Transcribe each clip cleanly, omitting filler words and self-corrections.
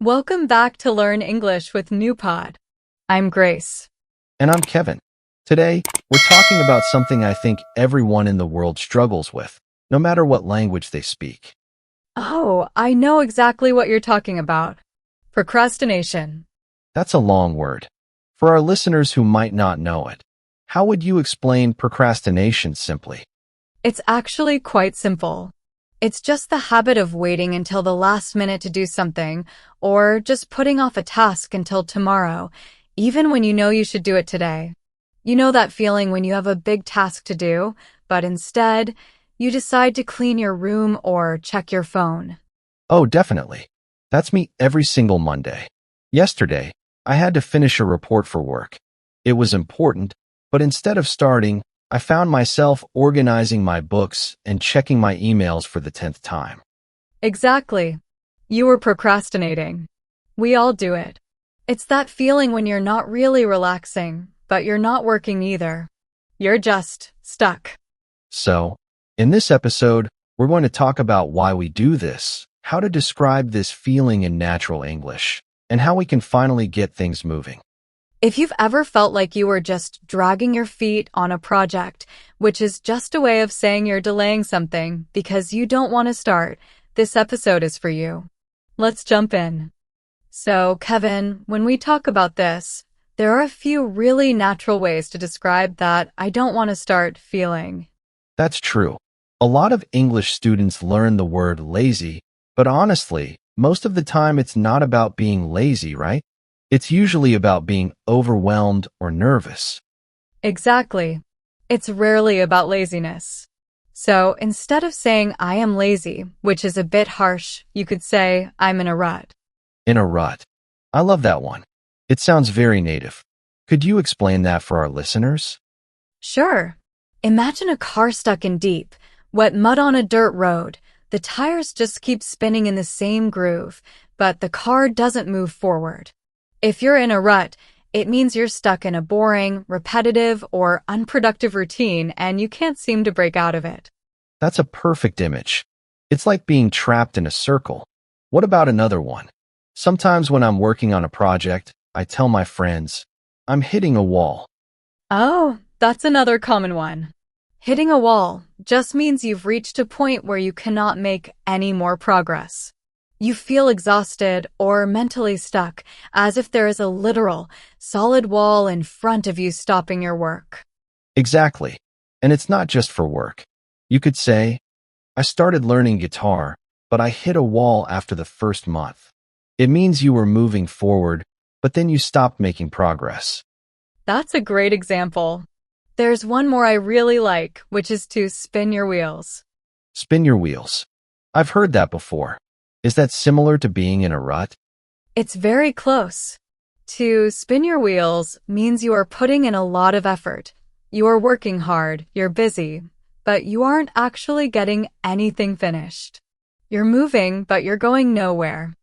Welcome back to Learn English with NewPod. I'm Grace. And I'm Kevin. Today, we're talking about something I think everyone in the world struggles with, no matter what language they speak. Oh, I know exactly what you're talking about. Procrastination. That's a long word. For our listeners who might not know it, how would you explain procrastination simply? It's actually quite simple. It's just the habit of waiting until the last minute to do something, or just putting off a task until tomorrow, even when you know you should do it today. You know that feeling when you have a big task to do, but instead, you decide to clean your room or check your phone. Oh, definitely. That's me every single Monday. Yesterday, I had to finish a report for work. It was important, but instead of starting, I found myself organizing my books and checking my emails for the 10th time. Exactly. You were procrastinating. We all do it. It's that feeling when you're not really relaxing, but you're not working either. You're just stuck. So, in this episode, we're going to talk about why we do this, how to describe this feeling in natural English, and how we can finally get things moving. If you've ever felt like you were just dragging your feet on a project, which is just a way of saying you're delaying something because you don't want to start, this episode is for you. Let's jump in. So, Kevin, when we talk about this, there are a few really natural ways to describe that I don't want to start feeling. That's true. A lot of English students learn the word lazy, but honestly, most of the time it's not about being lazy, right? It's usually about being overwhelmed or nervous. Exactly. It's rarely about laziness. So instead of saying I am lazy, which is a bit harsh, you could say I'm in a rut. In a rut. I love that one. It sounds very native. Could you explain that for our listeners? Sure. Imagine a car stuck in deep, wet mud on a dirt road. The tires just keep spinning in the same groove, but the car doesn't move forward. If you're in a rut, it means you're stuck in a boring, repetitive, or unproductive routine and you can't seem to break out of it. That's a perfect image. It's like being trapped in a circle. What about another one? Sometimes when I'm working on a project, I tell my friends, I'm hitting a wall. Oh, that's another common one. Hitting a wall just means you've reached a point where you cannot make any more progress. You feel exhausted or mentally stuck, as if there is a literal, solid wall in front of you stopping your work. Exactly. And it's not just for work. You could say, I started learning guitar, but I hit a wall after the first month. It means you were moving forward, but then you stopped making progress. That's a great example. There's one more I really like, which is to spin your wheels. Spin your wheels. I've heard that before. Is that similar to being in a rut? It's very close. To spin your wheels means you are putting in a lot of effort. You are working hard, you're busy, but you aren't actually getting anything finished. You're moving, but you're going nowhere.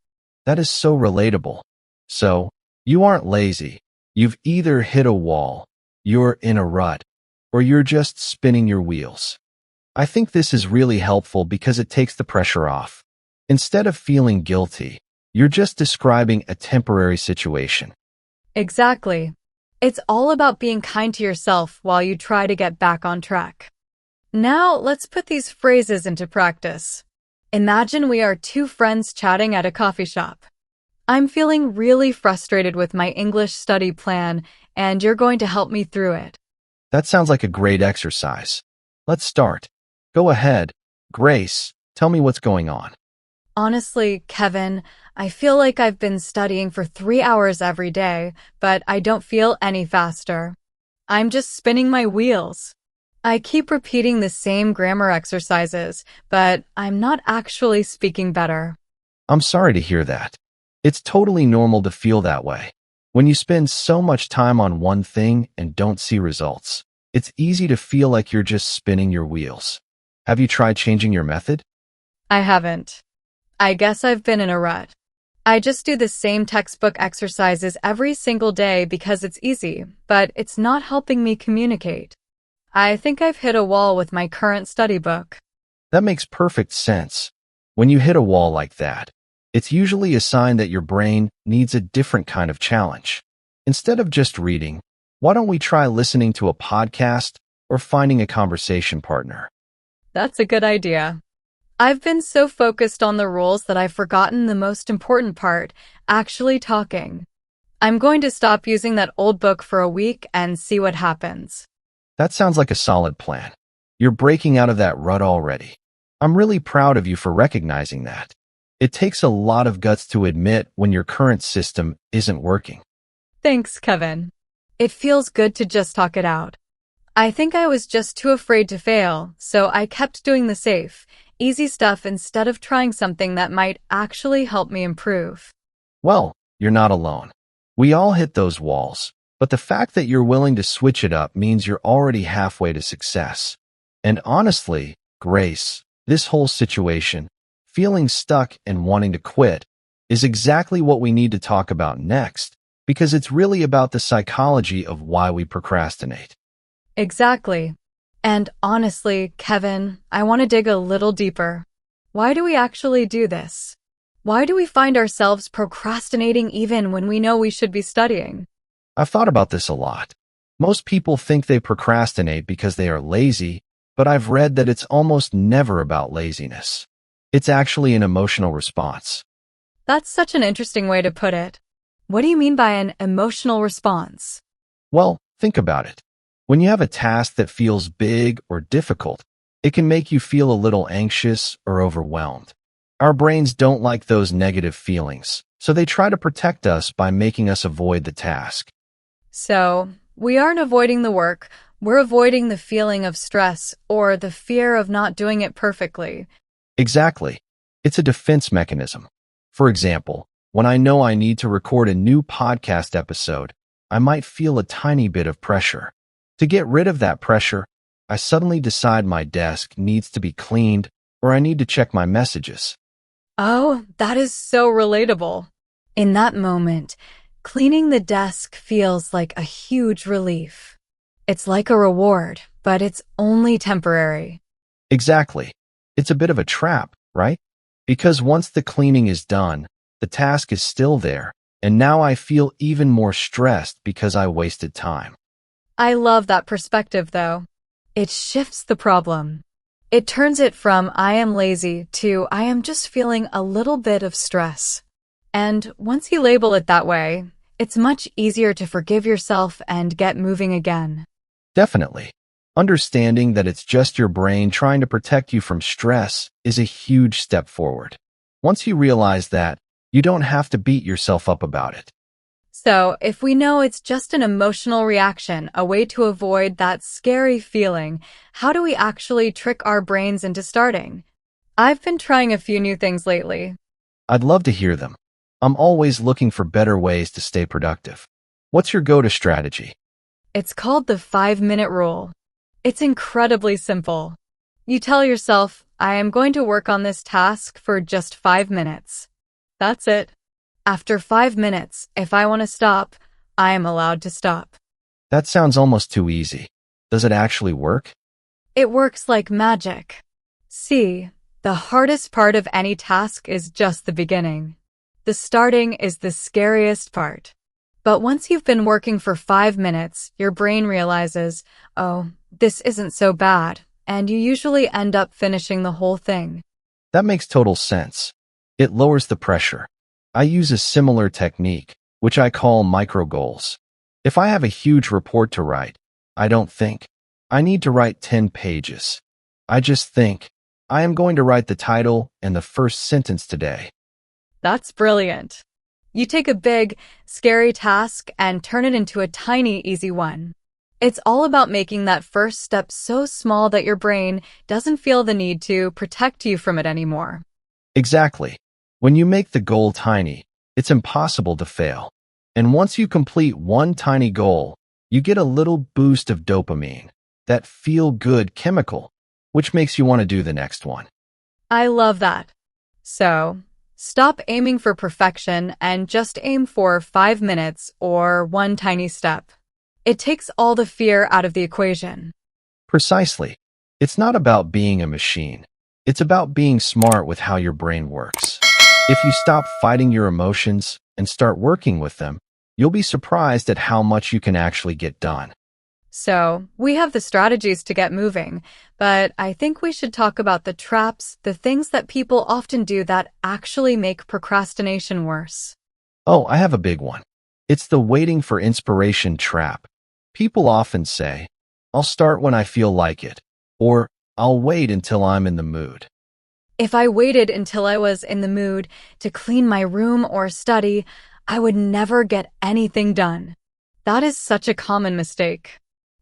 That is so relatable. So, you aren't lazy. You've either hit a wall, you're in a rut, or you're just spinning your wheels. I think this is really helpful because it takes the pressure off. Instead of feeling guilty, you're just describing a temporary situation. Exactly. It's all about being kind to yourself while you try to get back on track. Now, let's put these phrases into practice. Imagine we are two friends chatting at a coffee shop. I'm feeling really frustrated with my English study plan, and you're going to help me through it. That sounds like a great exercise. Let's start. Go ahead. Grace, tell me what's going on. Honestly, Kevin, I feel like I've been studying for 3 hours every day, but I don't feel any faster. I'm just spinning my wheels. I keep repeating the same grammar exercises, but I'm not actually speaking better. I'm sorry to hear that. It's totally normal to feel that way. When you spend so much time on one thing and don't see results, it's easy to feel like you're just spinning your wheels. Have you tried changing your method? I haven't. I guess I've been in a rut. I just do the same textbook exercises every single day because it's easy, but it's not helping me communicate. I think I've hit a wall with my current study book. That makes perfect sense. When you hit a wall like that, It's usually a sign that your brain needs a different kind of challenge. Instead of just reading, why don't we try listening to a podcast or finding a conversation partner? That's a good idea. I've been so focused on the rules that I've forgotten the most important part, actually talking. I'm going to stop using that old book for a week and see what happens. That sounds like a solid plan. You're breaking out of that rut already. I'm really proud of you for recognizing that. It takes a lot of guts to admit when your current system isn't working. Thanks, Kevin. It feels good to just talk it out. I think I was just too afraid to fail, so I kept doing the safe, easy stuff instead of trying something that might actually help me improve. Well, you're not alone. We all hit those walls, but the fact that you're willing to switch it up means you're already halfway to success. And honestly, Grace, this whole situation, feeling stuck and wanting to quit, is exactly what we need to talk about next, because it's really about the psychology of why we procrastinate. Exactly. And honestly, Kevin, I want to dig a little deeper. Why do we actually do this? Why do we find ourselves procrastinating even when we know we should be studying? I've thought about this a lot. Most people think they procrastinate because they are lazy, but I've read that it's almost never about laziness. It's actually an emotional response. That's such an interesting way to put it. What do you mean by an emotional response? Well, think about it. When you have a task that feels big or difficult, it can make you feel a little anxious or overwhelmed. Our brains don't like those negative feelings, so they try to protect us by making us avoid the task. So, we aren't avoiding the work, we're avoiding the feeling of stress or the fear of not doing it perfectly. Exactly. It's a defense mechanism. For example, when I know I need to record a new podcast episode, I might feel a tiny bit of pressure. To get rid of that pressure, I suddenly decide my desk needs to be cleaned or I need to check my messages. Oh, that is so relatable. In that moment, cleaning the desk feels like a huge relief. It's like a reward, but it's only temporary. Exactly. It's a bit of a trap, right? Because once the cleaning is done, the task is still there, and now I feel even more stressed because I wasted time. I love that perspective, though. It shifts the problem. It turns it from I am lazy to I am just feeling a little bit of stress. And once you label it that way, it's much easier to forgive yourself and get moving again. Definitely. Understanding that it's just your brain trying to protect you from stress is a huge step forward. Once you realize that, you don't have to beat yourself up about it. So, if we know it's just an emotional reaction, a way to avoid that scary feeling, how do we actually trick our brains into starting? I've been trying a few new things lately. I'd love to hear them. I'm always looking for better ways to stay productive. What's your go-to strategy? It's called the 5-minute rule. It's incredibly simple. You tell yourself, I am going to work on this task for just 5 minutes. That's it. After 5 minutes, if I want to stop, I am allowed to stop. That sounds almost too easy. Does it actually work? It works like magic. See, the hardest part of any task is just the beginning. The starting is the scariest part. But once you've been working for 5 minutes, your brain realizes, oh, this isn't so bad, and you usually end up finishing the whole thing. That makes total sense. It lowers the pressure. I use a similar technique, which I call micro goals. If I have a huge report to write, I don't think, I need to write 10 pages. I just think, I am going to write the title and the first sentence today. That's brilliant. You take a big, scary task and turn it into a tiny, easy one. It's all about making that first step so small that your brain doesn't feel the need to protect you from it anymore. Exactly. When you make the goal tiny, it's impossible to fail. And once you complete one tiny goal, you get a little boost of dopamine, that feel-good chemical, which makes you want to do the next one. I love that. So, stop aiming for perfection and just aim for 5 minutes or one tiny step. It takes all the fear out of the equation. Precisely. It's not about being a machine. It's about being smart with how your brain works. If you stop fighting your emotions and start working with them, you'll be surprised at how much you can actually get done. So, we have the strategies to get moving, but I think we should talk about the traps, the things that people often do that actually make procrastination worse. Oh, I have a big one. It's the waiting for inspiration trap. People often say, I'll start when I feel like it, or I'll wait until I'm in the mood. If I waited until I was in the mood to clean my room or study, I would never get anything done. That is such a common mistake.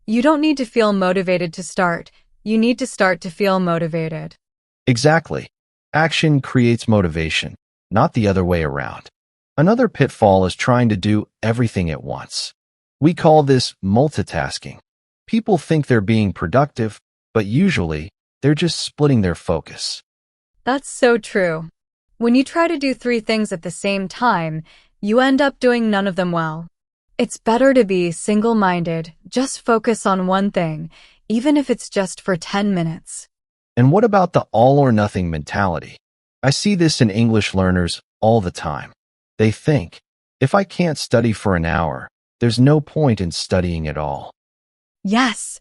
You don't need to feel motivated to start. You need to start to feel motivated. Exactly. Action creates motivation, not the other way around. Another pitfall is trying to do everything at once. We call this multitasking. People think they're being productive, but usually they're just splitting their focus. That's so true. When you try to do 3 things at the same time, you end up doing none of them well. It's better to be single-minded, just focus on one thing, even if it's just for 10 minutes. And what about the all-or-nothing mentality? I see this in English learners all the time. They think, if I can't study for an hour, there's no point in studying at all. Yes,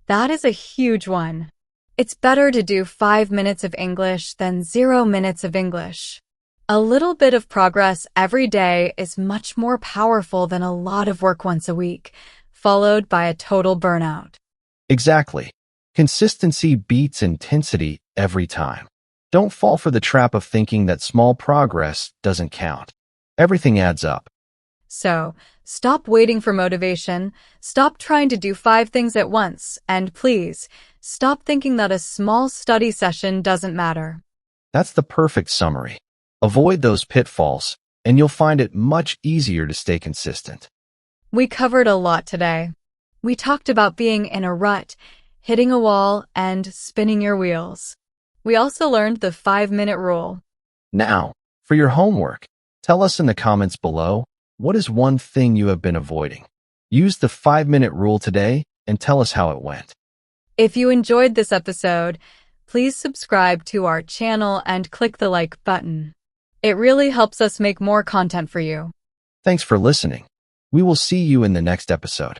that is a huge one. It's better to do 5 minutes of English than 0 minutes of English. A little bit of progress every day is much more powerful than a lot of work once a week, followed by a total burnout. Exactly. Consistency beats intensity every time. Don't fall for the trap of thinking that small progress doesn't count. Everything adds up. So, stop waiting for motivation, stop trying to do 5 things at once, and please, stop thinking that a small study session doesn't matter. That's the perfect summary. Avoid those pitfalls, and you'll find it much easier to stay consistent. We covered a lot today. We talked about being in a rut, hitting a wall, and spinning your wheels. We also learned the 5-minute rule. Now, for your homework, tell us in the comments below, what is one thing you have been avoiding? Use the 5-minute rule today and tell us how it went. If you enjoyed this episode, please subscribe to our channel and click the like button. It really helps us make more content for you. Thanks for listening. We will see you in the next episode.